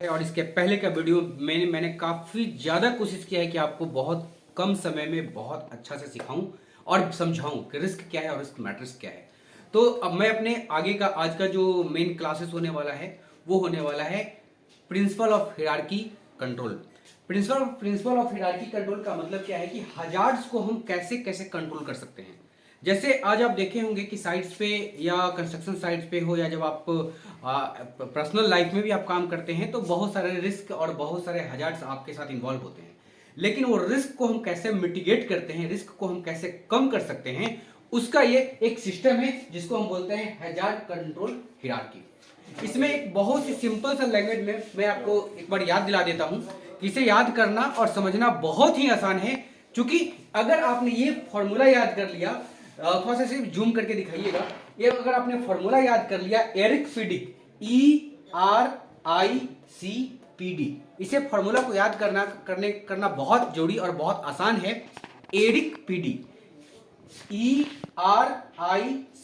और इसके पहले का वीडियो मैंने काफ़ी ज़्यादा कोशिश किया है कि आपको बहुत कम समय में बहुत अच्छा से सिखाऊं और समझाऊं कि रिस्क क्या है और रिस्क मैट्रिक्स क्या है। तो अब मैं अपने आगे का आज का जो मेन क्लासेस होने वाला है वो होने वाला है principle of hierarchy control. Principle of hierarchy control का मतलब क्या है कि हजार्ड्स को हम कैसे कैसे कंट्रोल कर सकते हैं। जैसे आज आप देखे होंगे कि साइट्स पे या कंस्ट्रक्शन साइट्स पे हो या जब आप पर्सनल लाइफ में भी आप काम करते हैं तो बहुत सारे रिस्क और बहुत सारे हजार्ड्स आपके साथ इन्वॉल्व होते हैं। लेकिन वो रिस्क को हम कैसे मिटिगेट करते हैं, रिस्क को हम कैसे कम कर सकते हैं, उसका ये एक सिस्टम है जिसको हम बोलते हैं हजार्ड कंट्रोल हिरार्की। इसमें एक बहुत ही सिंपल सा लैंग्वेज में मैं आपको एक बार याद दिला देता हूं कि इसे याद करना और समझना बहुत ही आसान है। क्योंकि अगर आपने ये फॉर्मूला याद कर लिया, थोड़ा सा सिर्फ जूम करके दिखाइएगा, ये अगर आपने फॉर्मूला याद कर लिया एरिक फिडिक ERICPD, इसे फॉर्मूला को याद करना बहुत जरूरी और बहुत आसान है। Eric PD ERICPD,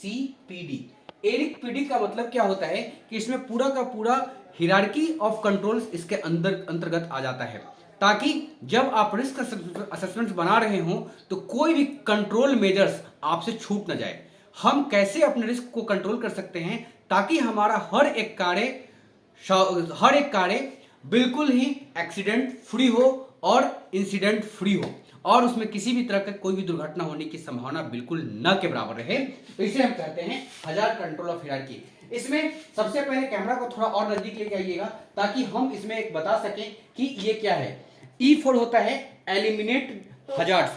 Eric PD का मतलब क्या होता है कि इसमें पूरा का पूरा हिरार्की ऑफ कंट्रोल्स इसके अंतर्गत आ जाता है, ताकि जब आप रिस्क असेसमेंट बना रहे हो तो कोई भी कंट्रोल मेजर्स आपसे छूट न जाए। हम कैसे अपने रिस्क को कंट्रोल कर सकते हैं ताकि हमारा हर एक कार्य बिल्कुल ही एक्सीडेंट फ्री हो और इंसिडेंट फ्री हो और उसमें किसी भी तरह का कोई भी दुर्घटना होने की संभावना बिल्कुल न के बराबर रहे। तो इसे हम कहते हैं हजार्ड कंट्रोल ऑफ हिरार्की। इसमें सबसे पहले कैमरा को थोड़ा और नजदीक लेके आइएगा ताकि हम इसमें एक बता सकें कि ये क्या है। E4 होता है एलिमिनेट हजार्ड्स,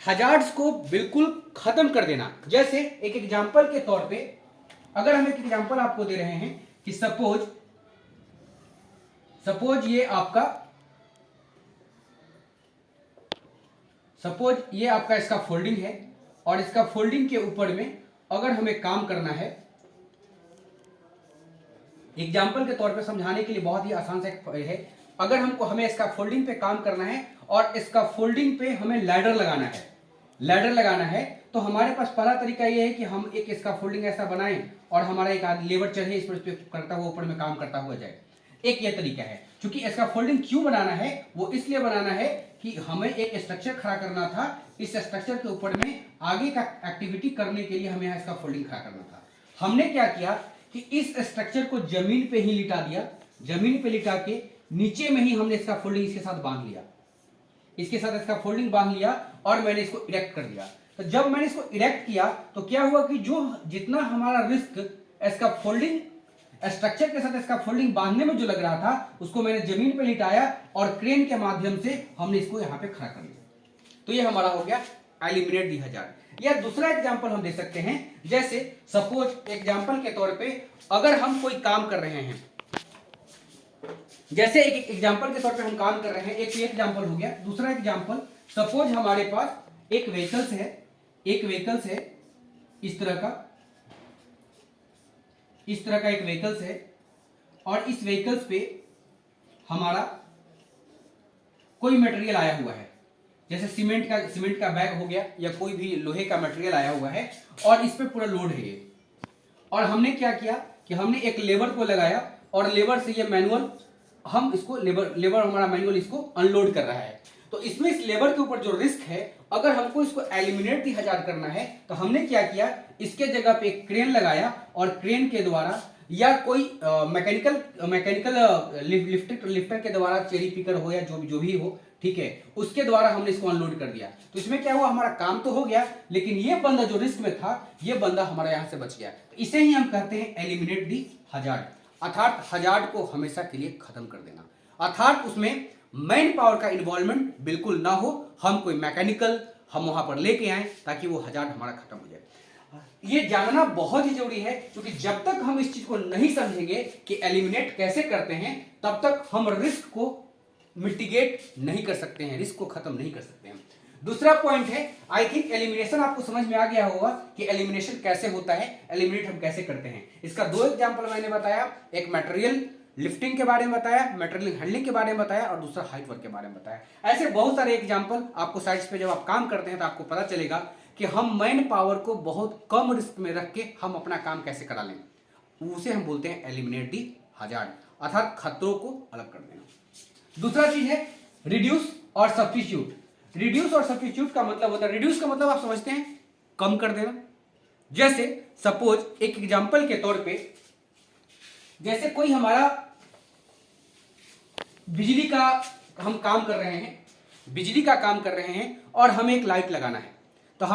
हजार्ड्स को बिल्कुल खत्म कर देना। जैसे एक एग्जांपल के तौर पे अगर हम एक एग्जांपल आपको दे रहे हैं कि सपोज ये आपका इसका फोल्डिंग है और इसका फोल्डिंग के ऊपर में अगर हमें काम करना है, एग्जाम्पल के तौर पे समझाने के लिए बहुत ही आसान से है, अगर हमें इसका फोल्डिंग पे काम करना है और इसका फोल्डिंग पे हमें लैडर लगाना है तो हमारे पास पहला तरीका यह है कि हम एक इसका फोल्डिंग ऐसा बनाएं और हमारा एक लेबर चढ़े इस पर करता हुआ ऊपर में काम करता हुआ जाए। एक ये तरीका है। क्योंकि इसका फोल्डिंग क्यों बनाना है, वो इसलिए बनाना है कि हमें एक स्ट्रक्चर खड़ा करना था, इस स्ट्रक्चर के ऊपर में आगे का एक्टिविटी करने के लिए हमें इसका फोल्डिंग खड़ा करना था। हमने क्या किया कि इस स्ट्रक्चर को जमीन पे ही लिटा दिया, जमीन पे लिटा के नीचे में ही हमने इसका फोल्डिंग इसके साथ बांध लिया, इसके साथ इसका फोल्डिंग बांध लिया और मैंने इसको इरेक्ट कर दिया। तो जब मैंने इसको इरेक्ट किया तो क्या हुआ कि जो जितना हमारा रिस्क इसका फोल्डिंग स्ट्रक्चर के साथ इसका फोल्डिंग बांधने में जो लग रहा था उसको मैंने जमीन पे लिटाया और क्रेन के माध्यम से हमने इसको यहां पे खड़ा कर दिया। तो ये हमारा हो गया एलिमिनेट दी हजार्ड। या दूसरा एग्जांपल हम दे सकते हैं, जैसे सपोज एग्जांपल के तौर पे अगर हम कोई काम कर रहे हैं, जैसे एक एग्जांपल के तौर पे हम काम कर रहे हैं, एक एग्जांपल हो गया। दूसरा एग्जांपल, सपोज हमारे पास एक व्हीकल्स है इस तरह का एक व्हीकल्स है और इस व्हीकल्स पे हमारा कोई मटेरियल आया हुआ है, जैसे सीमेंट का बैग हो गया या कोई भी लोहे का मटेरियल आया हुआ है और इस पे पूरा लोड है ये। और हमने क्या किया कि हमने एक लेबर को लगाया और लेबर से ये मैनुअल हम इसको लेबर हमारा मैनुअल इसको अनलोड कर रहा है। तो इसमें इस लेबर के ऊपर जो रिस्क है, अगर हमको इसको एलिमिनेट दी हजार्ड करना है तो हमने क्या किया, इसके जगह पे एक क्रेन लगाया और क्रेन के द्वारा या कोई मैकेनिकल लिफ्टर के द्वारा, चेरी पिकर हो या जो भी हो, ठीक है, उसके द्वारा हमने इसको अनलोड कर दिया। तो इसमें क्या हुआ, हमारा काम तो हो गया लेकिन ये बंदा जो रिस्क में था ये बंदा हमारा यहां से बच गया। तो इसे ही हम कहते हैं एलिमिनेट दी हजार्ड, अर्थात हजार्ड को हमेशा के लिए खत्म कर देना। अर्थात उसमें मैन पावर का इन्वॉल्वमेंट बिल्कुल ना हो, हम कोई मैकेनिकल हम वहां पर लेके आए ताकि वो हजार्ड हमारा खत्म हो जाए। ये जानना बहुत ही जरूरी है क्योंकि जब तक हम इस चीज को नहीं समझेंगे कि एलिमिनेट कैसे करते हैं तब तक हम रिस्क को मिटिगेट नहीं कर सकते हैं, रिस्क को खत्म नहीं कर सकते हैं। दूसरा पॉइंट है, आई थिंक एलिमिनेशन आपको समझ में आ गया होगा कि एलिमिनेशन कैसे होता है, एलिमिनेट हम कैसे करते हैं। इसका दो एग्जांपल मैंने बताया, एक मटेरियल लिफ्टिंग के बारे में बताया, मटेरियल हैंडलिंग के बारे में बताया और दूसरा हाइट वर्क के बारे में बताया। ऐसे बहुत सारे एग्जांपल आपको साइट्स पे जब आप काम करते हैं तो आपको पता चलेगा कि हम मैन पावर को बहुत कम रिस्क में रख के हम अपना काम कैसे करा लें, उसे हम बोलते हैं एलिमिनेट दी हजार्ड। अर्थात खतरों को अलग कर देना। दूसरा चीज है रिड्यूस और सब्स्टिट्यूट। रिड्यूस और सब्स्टिट्यूट का मतलब होता है, रिड्यूस का मतलब आप समझते हैं कम कर देना। जैसे सपोज एक एग्जांपल के तौर पे, जैसे कोई हमारा बिजली का हम काम कर रहे हैं, बिजली का काम कर रहे हैं और हमें एक लाइट लगाना है, तो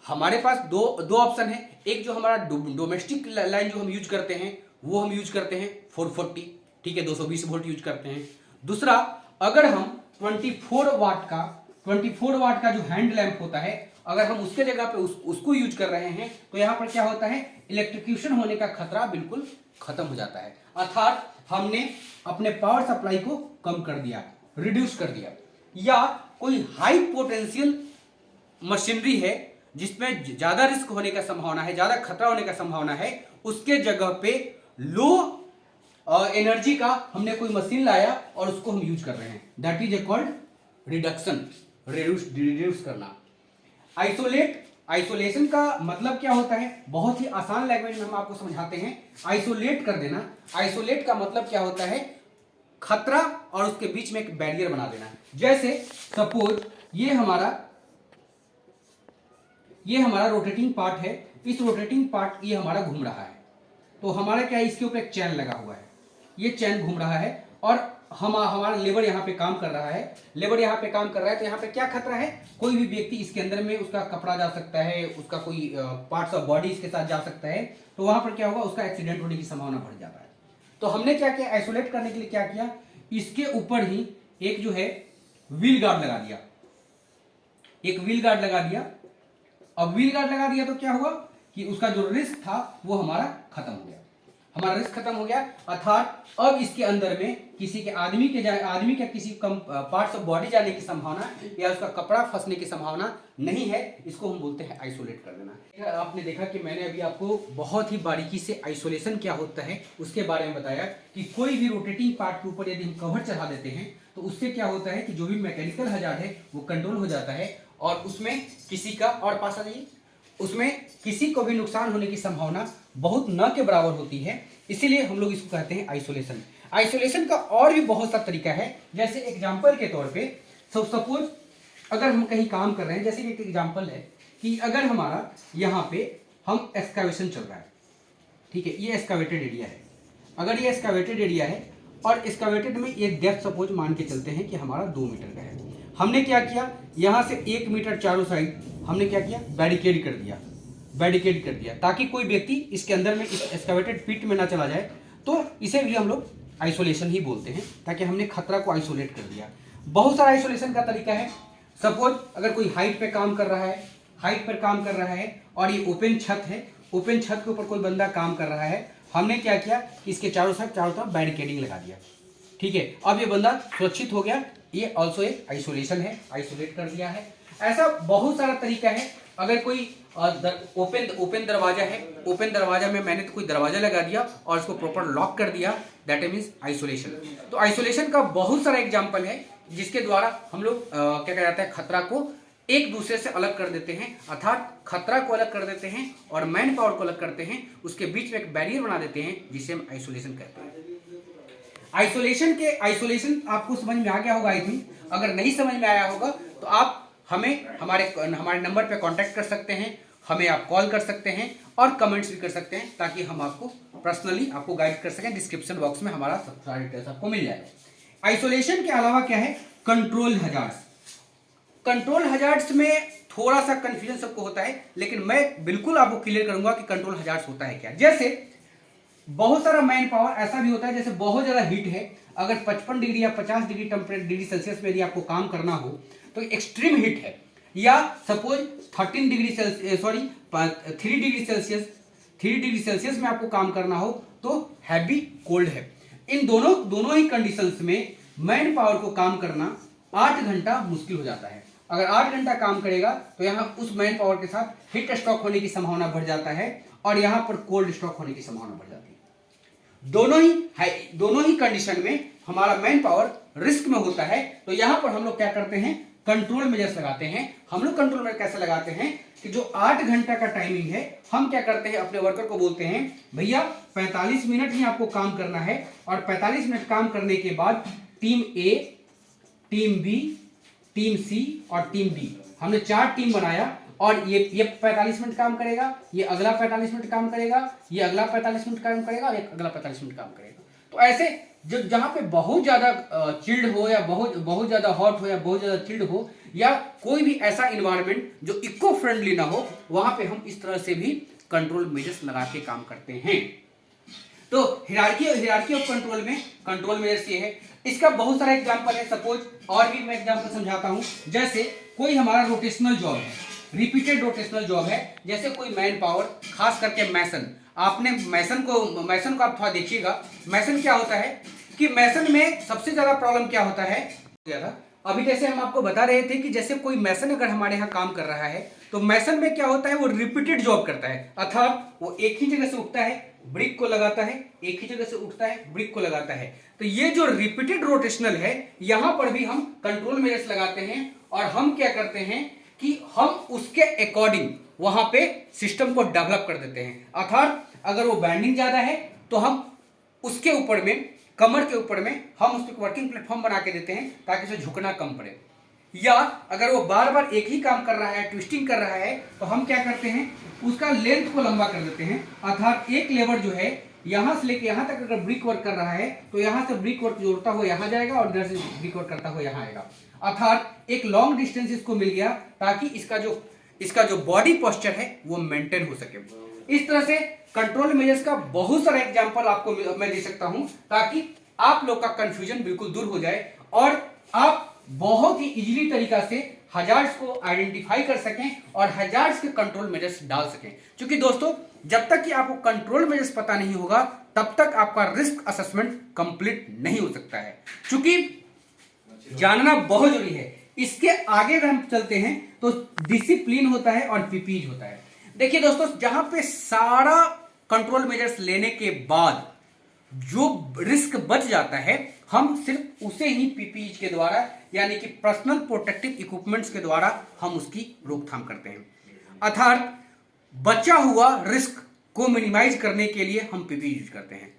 हमारे पास दो ऑप्शन है। एक जो हमारा डोमेस्टिक लाइन जो हम यूज करते हैं वो हम यूज करते हैं 440, ठीक है, 220 वोल्ट यूज करते हैं। दूसरा, अगर हम 24 वाट का जो हैंड लैंप होता है, अगर हम उसके जगह पे उसको यूज कर रहे हैं, तो यहां पर क्या होता है, इलेक्ट्रिक्यूशन होने का खतरा बिल्कुल खत्म हो जाता है। अर्थात हमने अपने पावर सप्लाई को कम कर दिया, रिड्यूस कर दिया। या कोई हाई पोटेंशियल मशीनरी है जिसमें ज्यादा रिस्क होने का संभावना है, ज्यादा खतरा होने का संभावना है, उसके जगह पे लो एनर्जी का हमने कोई मशीन लाया और उसको हम यूज कर रहे हैं, that is called reduction, reduce करना। आइसोलेशन का मतलब क्या होता है, बहुत ही आसान लैंग्वेज में हम आपको समझाते हैं। आइसोलेट कर देना, आइसोलेट का मतलब क्या होता है, खतरा और उसके बीच में एक बैरियर बना देना। जैसे सपोज ये हमारा रोटेटिंग पार्ट है, इस रोटेटिंग पार्ट ये हमारा घूम रहा है, तो हमारा क्या है, इसके ऊपर एक चैन लगा हुआ है, ये चैन घूम रहा है और हमारा लेबर यहाँ पे काम कर रहा है, लेबर यहाँ पे काम कर रहा है, तो यहाँ पे क्या खतरा है, कोई भी व्यक्ति इसके अंदर में उसका कपड़ा जा सकता है, उसका कोई पार्ट्स ऑफ बॉडी इसके साथ जा सकता है, तो वहां पर क्या होगा, उसका एक्सीडेंट होने की संभावना बढ़ जाता है। तो हमने क्या किया, आइसोलेट करने के लिए क्या किया, इसके ऊपर ही एक जो है व्हील गार्ड लगा दिया, एक व्हील गार्ड लगा दिया। अब व्हील गार्ड लगा दिया तो क्या हुआ कि उसका जो रिस्क था वो हमारा खत्म हो गया, हमारा रिस्क खत्म हो गया। अर्थात अब इसके अंदर में किसी के आदमी के किसी कम पार्ट्स ऑफ बॉडी जाने की संभावना या उसका कपड़ा फंसने की संभावना नहीं है। इसको हम बोलते हैं आइसोलेट कर देना। आपने देखा कि मैंने अभी आपको बहुत ही बारीकी से आइसोलेशन क्या होता है उसके बारे में बताया कि कोई भी रोटेटिंग पार्ट के ऊपर यदि हम कवर चढ़ा देते हैं तो उससे क्या होता है कि जो भी मैकेनिकल हजार्ड है वो कंट्रोल हो जाता है और उसमें किसी का, और पास आ जाइए, उसमें किसी को भी नुकसान होने की संभावना बहुत न के बराबर होती है। इसीलिए हम लोग इसको कहते हैं आइसोलेशन। आइसोलेशन का और भी बहुत सा तरीका है। जैसे एग्जांपल के तौर पे सपोज अगर हम कहीं काम कर रहे हैं, जैसे कि एक एग्जांपल है कि अगर हमारा यहाँ पे हम एक्सकावेशन चल रहा है, ठीक है, ये एक्सकावेटेड एरिया है, अगर ये एक्सकावेटेड एरिया है और एक्सकावेटेड में एक डेप्थ सपोज मान के चलते हैं कि हमारा 2 मीटर का है, हमने क्या किया, यहाँ से 1 मीटर चारों साइड हमने क्या किया, बैरिकेड कर दिया ताकि कोई व्यक्ति इसके अंदर में इस एक्सकावेटेड पिट में ना चला जाए। तो इसे भी हम लोग आइसोलेशन ही बोलते हैं, ताकि हमने खतरा को आइसोलेट कर दिया। बहुत सारा आइसोलेशन का तरीका है। सपोज अगर कोई हाइट पे काम कर रहा है और ये ओपन छत है, ओपन छत के ऊपर कोई बंदा काम कर रहा है, हमने क्या किया कि इसके चारों तरफ बैरिकेडिंग लगा दिया, ठीक है, अब ये बंदा सुरक्षित हो गया, ये ऑल्सो एक आइसोलेशन है, आइसोलेट कर दिया है। ऐसा बहुत सारा तरीका है। अगर कोई ओपन दरवाजा है, ओपन दरवाजा में मैंने तो कोई दरवाजा लगा दिया और उसको प्रॉपर लॉक कर दिया, दैट मीन्स आइसोलेशन। तो आइसोलेशन का बहुत सारा एग्जांपल है जिसके द्वारा हम लोग क्या कहा जाता है, खतरा को एक दूसरे से अलग कर देते हैं, अर्थात खतरा को अलग कर देते हैं और मैन पावर को अलग करते हैं, उसके बीच में एक बैरियर बना देते हैं जिसे हम आइसोलेशन कहते हैं। आइसोलेशन आपको समझ में आ गया होगा आई थिंक। अगर नहीं समझ में आया होगा तो आप हमें हमारे नंबर पे कांटेक्ट कर सकते हैं, हमें आप कॉल कर सकते हैं और कमेंट्स भी कर सकते हैं, ताकि हम आपको पर्सनली आपको गाइड कर सकें। डिस्क्रिप्शन बॉक्स में हमारा सब सारा डिटेल्स आपको मिल जाएगा। आइसोलेशन के अलावा क्या है, कंट्रोल हजार्ड्स। कंट्रोल हजार्ड्स में थोड़ा सा कंफ्यूजन सबको होता है, लेकिन मैं बिल्कुल आपको क्लियर करूंगा कि कंट्रोल हजार्ड्स होता है क्या। जैसे बहुत सारा मैन पावर ऐसा भी होता है, जैसे बहुत ज्यादा हीट है, अगर 55 डिग्री या 50 डिग्री सेल्सियस में यदि आपको काम करना हो तो एक्सट्रीम हीट है, या सपोज 3 डिग्री सेल्सियस में आपको काम करना हो तो हैवी कोल्ड है। इन दोनों ही कंडीशंस में मैन पावर को काम करना 8 घंटा मुश्किल हो जाता है। अगर 8 घंटा काम करेगा तो यहाँ उस मैन पावर के साथ हीट स्ट्रोक होने की संभावना बढ़ जाता है और यहाँ पर कोल्ड स्ट्रोक होने की संभावना बढ़ जाती है। दोनों ही कंडीशन में हमारा मैन पावर रिस्क में होता है, तो यहाँ पर हम लोग क्या करते हैं, कंट्रोल मेजर्स लगाते हैं। हम लोग कंट्रोल मेजर कैसे लगाते हैं कि जो 8 घंटा का टाइमिंग है, हम क्या करते हैं, अपने वर्कर को बोलते हैं भैया 45 मिनट ही आपको काम करना है, और 45 मिनट काम करने के बाद टीम ए, टीम बी, टीम सी और टीम डी, हमने 4 टीम बनाया, और ये 45 मिनट काम करेगा, ये अगला 45 मिनट काम करेगा, ये अगला 45 मिनट काम करेगा, और एक अगला 45 मिनट काम करेगा। तो ऐसे जो जहां पे बहुत ज्यादा चिल्ड हो, या बहुत ज्यादा हॉट हो, या बहुत ज्यादा चिल्ड हो, या कोई भी ऐसा इन्वायरमेंट जो इको फ्रेंडली ना हो, वहां पे हम इस तरह से भी कंट्रोल मेजर्स लगा के काम करते हैं। तो हिरार्की ऑफ कंट्रोल में कंट्रोल मेजर्स ये है। इसका बहुत सारा एग्जांपल है, सपोज और भी मैं एग्जांपल समझाता हूं। जैसे कोई हमारा रोटेशनल जॉब है, रिपीटेड रोटेशनल जॉब है, जैसे कोई मैन पावर, खास करके मैसन। आपने मैसन को आप थोड़ा देखिएगा। मैसन क्या होता है कि मैसन में सबसे ज्यादा प्रॉब्लम क्या होता है, अभी जैसे हम आपको बता रहे थे कि जैसे कोई मैसन अगर हमारे यहाँ काम कर रहा है, तो मैसन में क्या होता है, वो रिपीटेड जॉब करता है, अर्थात वो एक ही जगह से उठता है, ब्रिक को लगाता है, एक ही जगह से उठता है, ब्रिक को लगाता है। तो ये जो रिपीटेड रोटेशनल है, यहां पर भी हम कंट्रोल मेजर्स लगाते हैं, और हम क्या करते हैं कि हम उसके अकॉर्डिंग वहां पे सिस्टम को डेवलप कर देते हैं। अर्थात अगर वो बैंडिंग ज्यादा है तो हम उसके ऊपर में, कमर के ऊपर में हम उसको वर्किंग प्लेटफॉर्म बना के देते हैं ताकि उसे झुकना कम पड़े। या अगर वो बार बार एक ही काम कर रहा है, ट्विस्टिंग कर रहा है, तो हम क्या करते हैं, उसका लेंथ को लंबा कर देते हैं। अर्थात एक लेबर जो है यहां से लेके यहां तक अगर ब्रिक वर्क कर रहा है, तो यहां से ब्रिक वर्क जोड़ता हुआ यहां जाएगा, और इधर से ब्रिक वर्क करता हुआ यहां आएगा। अर्थात एक लॉन्ग डिस्टेंस इसको मिल गया, ताकि इसका जो बॉडी पोस्चर है वो मेंटेन हो सके। इस तरह से कंट्रोल मेजर्स का बहुत सारा एग्जांपल आपको मैं दे सकता हूं, ताकि आप लोग का कंफ्यूजन बिल्कुल दूर हो जाए, और आप बहुत ही इजीली तरीका से हजार्ड्स को आइडेंटिफाई कर सकें और हजार्ड्स के कंट्रोल मेजर्स डाल सकें। क्योंकि दोस्तों, जब तक कि आपको कंट्रोल मेजर्स पता नहीं होगा, तब तक आपका रिस्क असेसमेंट कंप्लीट नहीं हो सकता है। क्योंकि जानना बहुत जरूरी है। इसके आगे अगर हम चलते हैं तो डिसिप्लिन होता है और पीपीज होता है। देखिए दोस्तों, जहां पे सारा कंट्रोल मेजर्स लेने के बाद जो रिस्क बच जाता है, हम सिर्फ उसे ही पीपीई के द्वारा, यानी कि पर्सनल प्रोटेक्टिव इक्विपमेंट्स के द्वारा हम उसकी रोकथाम करते हैं। अर्थात बचा हुआ रिस्क को मिनिमाइज करने के लिए हम पीपीई यूज करते हैं।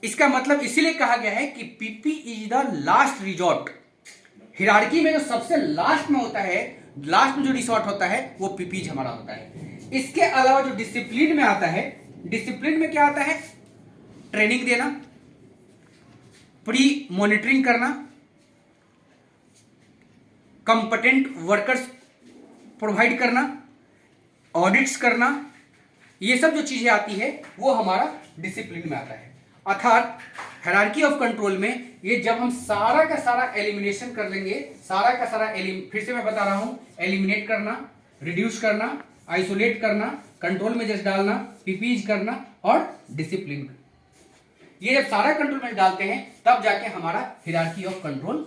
इसका मतलब इसीलिए कहा गया है कि PPE is the last resort. Hierarchy में जो सबसे लास्ट में होता है, लास्ट में जो रिसोर्ट होता है, वो पीपीई हमारा होता है। इसके अलावा जो डिसिप्लिन में आता है, डिसिप्लिन में क्या आता है, ट्रेनिंग देना, प्री मॉनिटरिंग करना, कंपटेंट वर्कर्स प्रोवाइड करना, ऑडिट्स करना, ये सब जो चीजें आती है वो हमारा डिसिप्लिन में आता है। अर्थात हायरार्की ऑफ कंट्रोल में ये जब हम सारा का सारा एलिमिनेशन कर लेंगे, सारा का सारा फिर से मैं बता रहा हूं, एलिमिनेट करना, रिड्यूस करना, आइसोलेट करना, कंट्रोल मेजर्स डालना, पीपीज करना और डिसिप्लिन। ये जब सारा कंट्रोल मेजर डालते हैं, तब जाके हमारा हायरार्की ऑफ कंट्रोल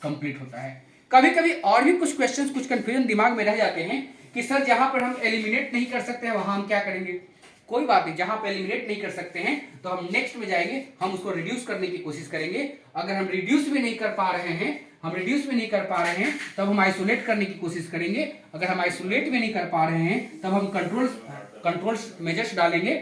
कंप्लीट होता है। कभी कभी और भी कुछ क्वेश्चंस, कुछ कंफ्यूजन दिमाग में रह जाते हैं कि सर जहां पर हम एलिमिनेट नहीं कर सकते हैं वहां हम क्या करेंगे। कोई बात नहीं, जहां पे एलिमिनेट नहीं कर सकते हैं तो हम नेक्स्ट में जाएंगे, हम उसको रिड्यूस करने की कोशिश करेंगे। अगर हम रिड्यूस भी नहीं कर पा रहे हैं, तब हम आइसोलेट करने की कोशिश करेंगे। अगर हम आइसोलेट भी नहीं कर पा रहे हैं, तब हम कंट्रोल मेजर्स डालेंगे,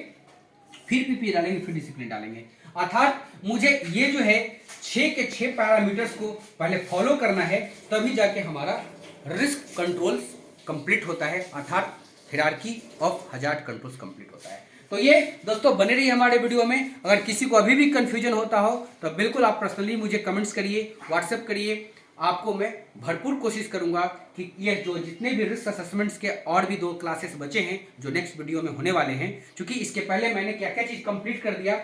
फिर पीपी डालेंगे, फिर डिसिप्लिन डालेंगे। अर्थात मुझे ये जो है 6 के 6 पैरामीटर्स को पहले फॉलो करना है, तभी जाके हमारा रिस्क कंट्रोल कंप्लीट होता है, अर्थात hierarchy of hazard controls complete होता है। तो ये दोस्तों बने रहिए हमारे वीडियो में। अगर किसी को अभी भी कंफ्यूजन होता हो तो बिल्कुल आप पर्सनली मुझे कमेंट्स करिए, व्हाट्सएप करिए। आपको मैं भरपूर कोशिश करूंगा कि ये जो जितने भी रिस्क असेसमेंट्स के और भी 2 क्लासेस बचे हैं जो नेक्स्ट वीडियो में होने वाले हैं, क्योंकि इसके पहले मैंने क्या क्या चीज कंप्लीट कर दिया।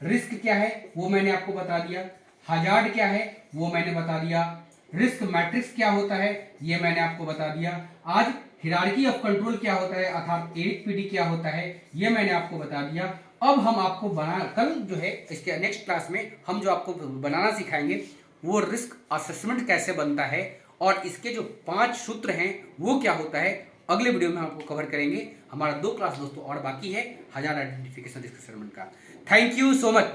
रिस्क क्या है वो मैंने आपको बता दिया, हजार्ड क्या है वो मैंने बता दिया, रिस्क मैट्रिक्स क्या होता है ये मैंने आपको बता दिया। आज हायरार्की ऑफ कंट्रोल क्या होता है, अर्थात 8PD क्या होता है, ये मैंने आपको बता दिया। अब हम आपको कल जो है इसके नेक्स्ट क्लास में हम जो आपको बनाना सिखाएंगे वो रिस्क असेसमेंट कैसे बनता है, और इसके जो 5 सूत्र हैं वो क्या होता है, अगले वीडियो में हम आपको कवर करेंगे। हमारा 2 क्लास दोस्तों और बाकी है हजार्ड आइडेंटिफिकेशन रिस्क असेसमेंट का। Thank you so much.